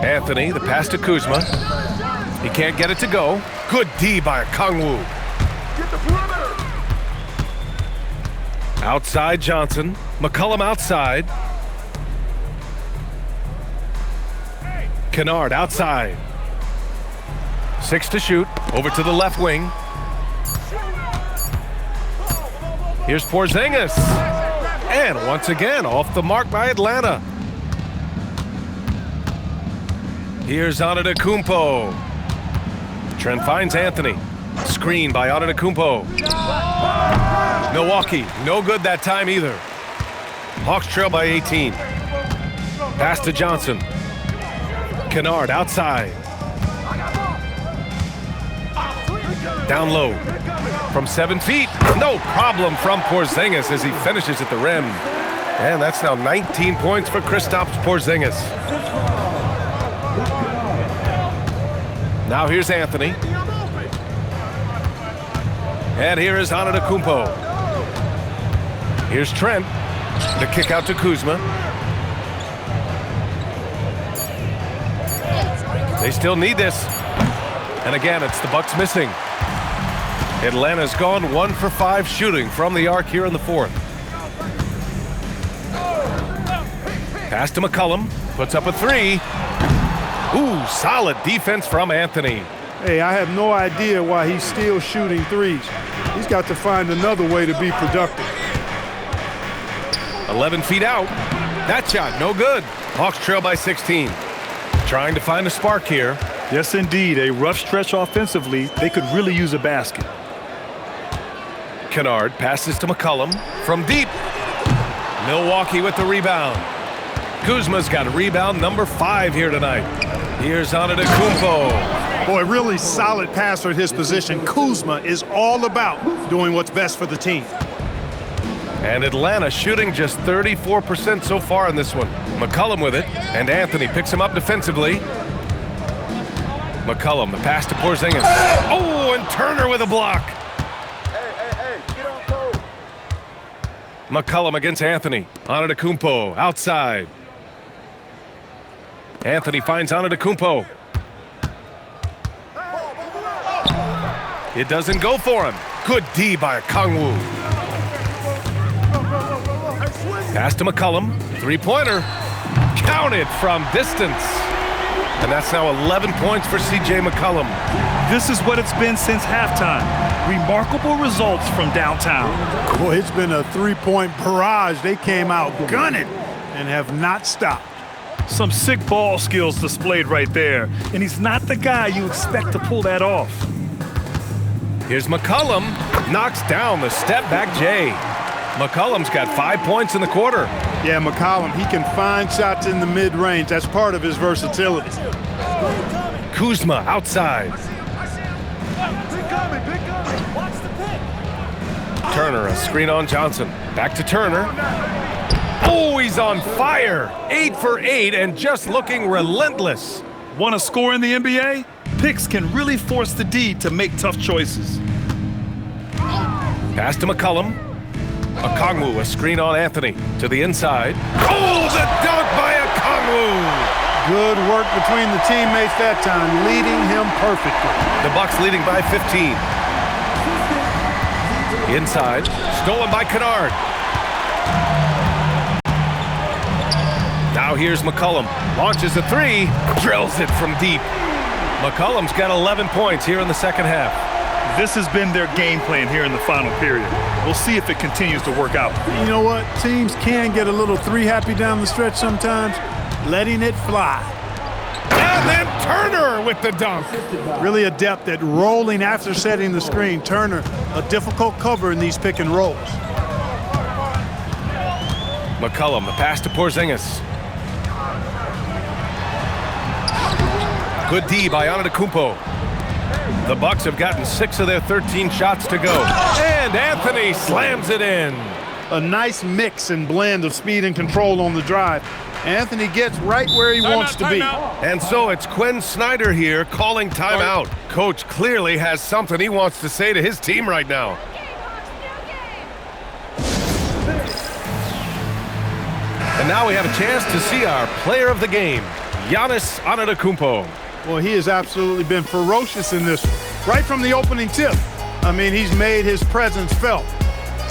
Anthony, the pass to Kuzma. He can't get it to go. Good D by Okongwu. Outside Johnson. McCollum outside. Kennard outside. 6 to shoot. Over to the left wing. Here's Porzingis. And once again, off the mark by Atlanta. Here's Antetokounmpo. Trent finds Anthony. Screen by Antetokounmpo. Milwaukee, no good that time either. Hawks trail by 18. Pass to Johnson. Kennard outside. Down low. From 7 feet. No problem from Porzingis as he finishes at the rim. And that's now 19 points for Kristaps Porzingis. Now here's Anthony. And here is Antetokounmpo. Here's Trent. The kick out to Kuzma. They still need this. And again, it's the Bucks missing. Atlanta's gone 1 for 5 shooting from the arc here in the 4th. Pass to McCollum. Puts up a 3. Ooh, solid defense from Anthony. Hey, I have no idea why he's still shooting threes. He's got to find another way to be productive. 11 feet out. That shot, no good. Hawks trail by 16. Trying to find a spark here. Yes, indeed. A rough stretch offensively. They could really use a basket. Kennard passes to McCollum from deep. Milwaukee with the rebound. Kuzma's got a rebound number 5 here tonight. Here's Antetokounmpo. Boy, really solid passer at his position. Kuzma is all about doing what's best for the team. And Atlanta shooting just 34% so far in this one. McCollum with it, and Anthony picks him up defensively. McCollum, the pass to Porzingis. Oh, and Turner with a block. McCollum against Anthony. Antetokounmpo outside. Anthony finds Antetokounmpo. It doesn't go for him. Good D by Kongwu. Pass to McCollum. Three-pointer. Counted from distance. And that's now 11 points for C.J. McCollum. This is what it's been since halftime. Remarkable results from downtown. Boy, it's been a three-point barrage. They came out gunning and have not stopped. Some sick ball skills displayed right there. And he's not the guy you expect to pull that off. Here's McCollum. Knocks down the step-back J. McCollum's got 5 points in the quarter. Yeah, McCollum, he can find shots in the mid-range. That's part of his versatility. Kuzma outside. Turner, a screen on Johnson. Back to Turner. Oh, he's on fire. 8 for 8 and just looking relentless. Want to score in the NBA? Picks can really force the D to make tough choices. Pass to McCollum. Okongwu, a screen on Anthony. To the inside. Oh, the dunk by Okongwu! Good work between the teammates that time, leading him perfectly. The Bucks leading by 15. Inside, stolen by Kennard. Now here's McCollum. Launches a three, drills it from deep. McCollum's got 11 points here in the second half. This has been their game plan here in the final period. We'll see if it continues to work out. You know what? Teams can get a little three-happy down the stretch sometimes, letting it fly. And then Turner with the dunk. Really adept at rolling after setting the screen. Turner, a difficult cover in these pick and rolls. McCollum, the pass to Porzingis. Good D by Antetokounmpo. The Bucks have gotten 6 of their 13 shots to go. And Anthony slams it in. A nice mix and blend of speed and control on the drive. Anthony gets right where he wants to be. And so it's Quinn Snyder here calling timeout. Coach clearly has something he wants to say to his team right now. And now we have a chance to see our player of the game, Giannis Antetokounmpo. Well, he has absolutely been ferocious in this one. Right from the opening tip. I mean, he's made his presence felt.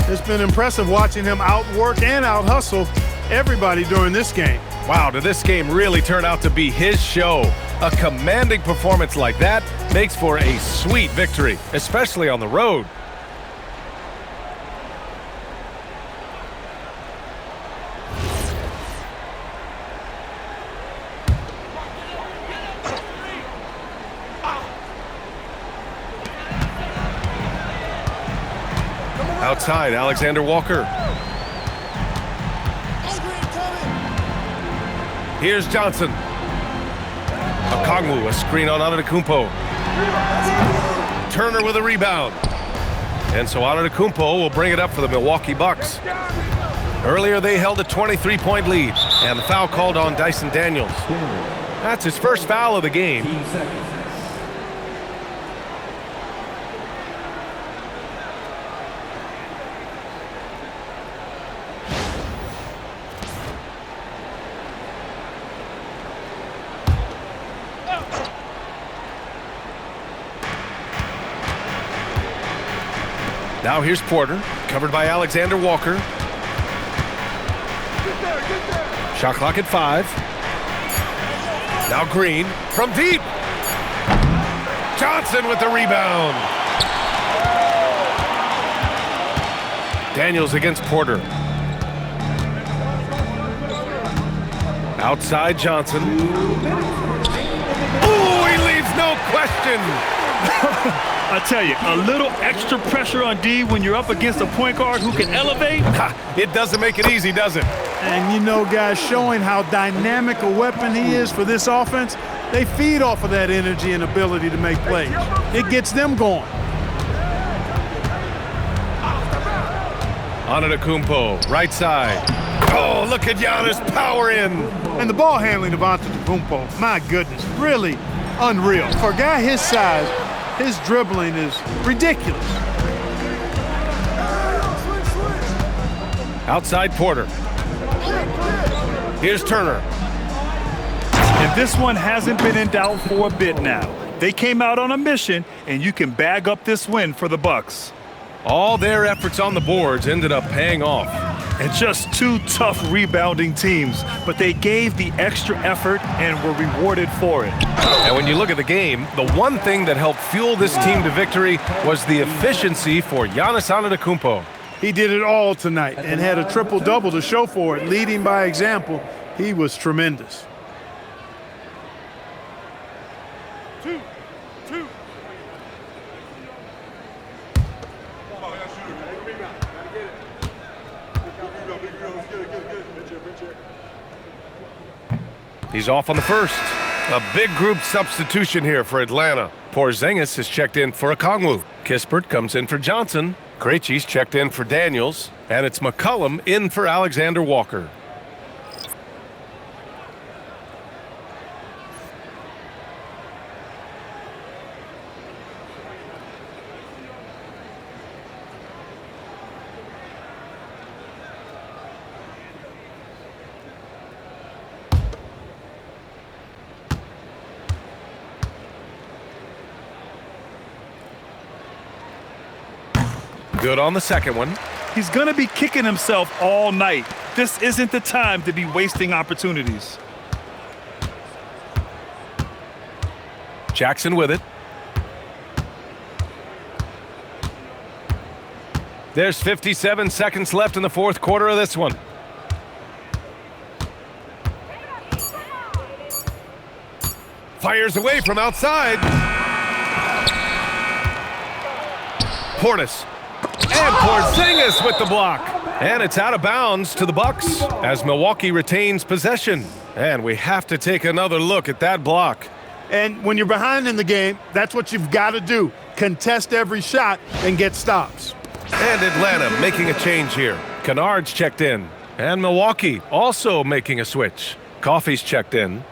It's been impressive watching him outwork and out-hustle everybody during this game. Wow, did this game really turn out to be his show? A commanding performance like that makes for a sweet victory, especially on the road. Outside, Alexander Walker. Here's Johnson. Okongwu, a screen on Antetokounmpo. Turner with a rebound. And so Antetokounmpo will bring it up for the Milwaukee Bucks. Earlier they held a 23-point lead, and the foul called on Dyson Daniels. That's his first foul of the game. Now here's Porter, covered by Alexander Walker. Shot clock at 5. Now Green from deep. Johnson with the rebound. Daniels against Porter. Outside Johnson. Ooh, he leaves no question. I tell you, a little extra pressure on D when you're up against a point guard who can elevate. It doesn't make it easy, does it? And you know, guys, showing how dynamic a weapon he is for this offense, they feed off of that energy and ability to make plays. It gets them going. Antetokounmpo, right side. Oh, look at Giannis power in. And the ball handling of Antetokounmpo, my goodness, really unreal. For a guy his size, his dribbling is ridiculous. Outside Porter. Here's Turner. And this one hasn't been in doubt for a bit now. They came out on a mission, and you can bag up this win for the Bucks. All their efforts on the boards ended up paying off. And just two tough rebounding teams, but they gave the extra effort and were rewarded for it. And when you look at the game, the one thing that helped fuel this team to victory was the efficiency for Giannis Antetokounmpo. He did it all tonight and had a triple-double to show for it, leading by example. He was tremendous. He's off on the first. A big group substitution here for Atlanta. Porzingis is checked in for Okongwu. Kispert comes in for Johnson. Krejci's checked in for Daniels. And it's McCollum in for Alexander Walker. Good on the second one. He's going to be kicking himself all night. This isn't the time to be wasting opportunities. Jackson with it. There's 57 seconds left in the fourth quarter of this one. Fires away from outside. Portis. And Porzingis with the block. And it's out of bounds to the Bucks as Milwaukee retains possession. And we have to take another look at that block. And when you're behind in the game, that's what you've got to do. Contest every shot and get stops. And Atlanta making a change here. Kennard's checked in. And Milwaukee also making a switch. Coffey's checked in.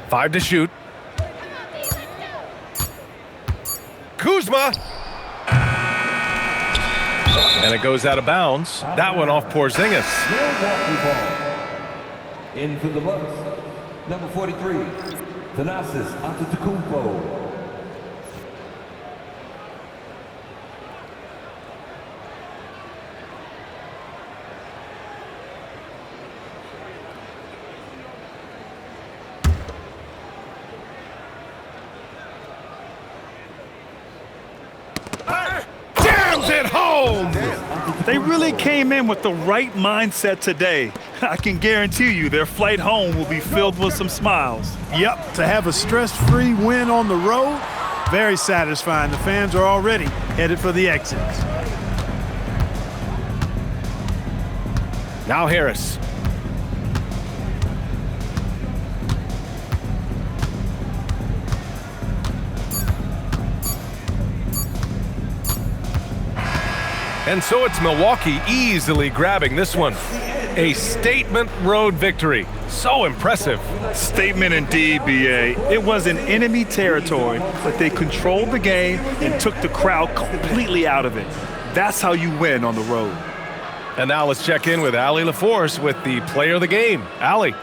Five to shoot. Kuzma. And it goes out of bounds. That one off Porzingis. Milwaukee ball. In for the Bucks. Number 43, Thanasis Antetokounmpo. It home! They really came in with the right mindset today. I can guarantee you their flight home will be filled with some smiles. Yep, to have a stress-free win on the road, very satisfying. The fans are already headed for the exits. Now Harris. And so it's Milwaukee easily grabbing this one. A statement road victory. So impressive. Statement indeed, BA. It was in enemy territory, but they controlled the game and took the crowd completely out of it. That's how you win on the road. And now let's check in with Allie LaForce with the player of the game. Allie.